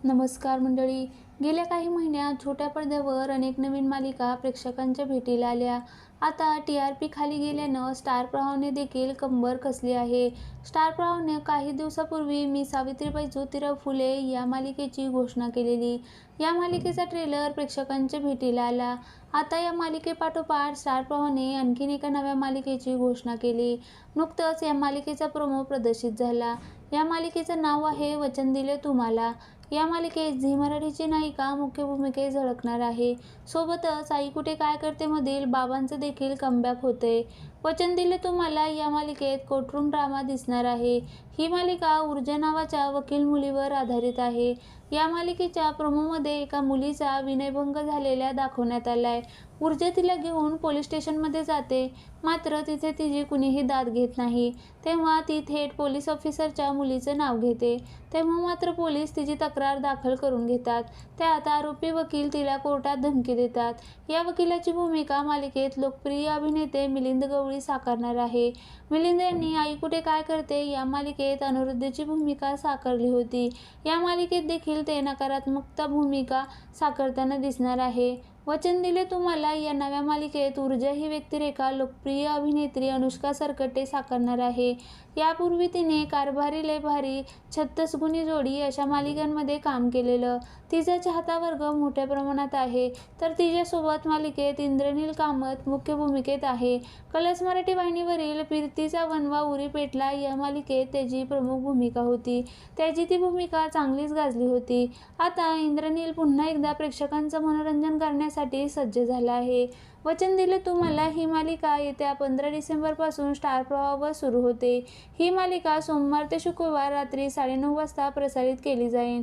नमस्कार मंडळी. गेल्या काही महिन्यात छोट्या पडद्यावर अनेक नवीन मालिका प्रेक्षकांच्या भेटीला आल्या. आता टी.आर.पी खाली गेल्यानं स्टार प्रवाहने देखील कंबर कसली आहे. स्टार प्रवाहने काही दिवसांपूर्वी मी सावित्रीबाई ज्योतिराव फुले या मालिकेची घोषणा केलेली. या मालिकेचा ट्रेलर प्रेक्षकांच्या भेटीला आला. आता या मालिकेपाठोपाठ स्टार प्रवाहने आणखीन एका नव्या मालिकेची घोषणा केली. नुकतंच या मालिकेचा प्रोमो प्रदर्शित झाला. या मालिकेचं नाव आहे वचन दिले तुम्हाला. या मालिकेत झी मराठीची नायिका मुख्य भूमिकेत झळकणार आहे. सोबतच आई कुठे काय करते मधील बाबांचं देखील कमबॅक होतंय. वचन दिले तुम्हाला या मालिकेत कोर्टरूम ड्रामा दिसणार आहे. ही मालिका ऊर्जा नावाच्या वकील मुलीवर आधारित आहे. या मालिकेच्या प्रोमोमध्ये एका मुलीचा विनयभंग झालेला दाखवण्यात आलाय. ऊर्जा तिला घेऊन पोलीस स्टेशनमध्ये जाते, मात्र तिथे तिची कुणीही दाद घेत नाही. तेव्हा ती थेट पोलीस ऑफिसरच्या मुलीचं नाव घेते. तेव्हा मात्र पोलीस तिची तक्रार दाखल करून घेतात. त्यात आरोपी वकील तिला कोर्टात धमकी देतात. या वकिलाची भूमिका मालिकेत लोकप्रिय अभिनेते मिलिंद गवळी साकारणार आहे. मिलिंद यांनी आई कुठे काय करते या मालिकेत अनिरुद्धची भूमिका साकारली होती. या मालिकेत देखील ते नकारात्मक भूमिका साकारताना दिसणार आहे. वचन दिले तुम्हाला या नव्या मालिकेत ऊर्जा ही व्यक्तिरेखा लोकप्रिय अभिनेत्री अनुष्का सरकटे साकारणार आहे. यापूर्वी तिने कारभारी लय भारी, 36 गुणी जोडी अशा मालिकांमध्ये काम केलेलं. तिचा चाहता वर्ग मोठ्या प्रमाणात आहे. तर तिच्यासोबत मालिकेत इंद्रनील कामत मुख्य भूमिकेत आहे. कलर्स मराठी वाहिनीवरील फिरतीचा वनवा उरी पेटला या मालिकेत त्याची प्रमुख भूमिका होती. त्याची ती भूमिका चांगलीच गाजली होती. आता इंद्रनील पुन्हा एकदा प्रेक्षकांचं मनोरंजन करण्यासाठी सज्ज झाला आहे. वचन दिले तुम्हाला ही मालिका येत्या 15 डिसेंबरपासून स्टार प्रवाहावर सुरू होते. ही मालिका सोमवार ते शुक्रवार रात्री 9:30 वाजता प्रसारित केली जाईल.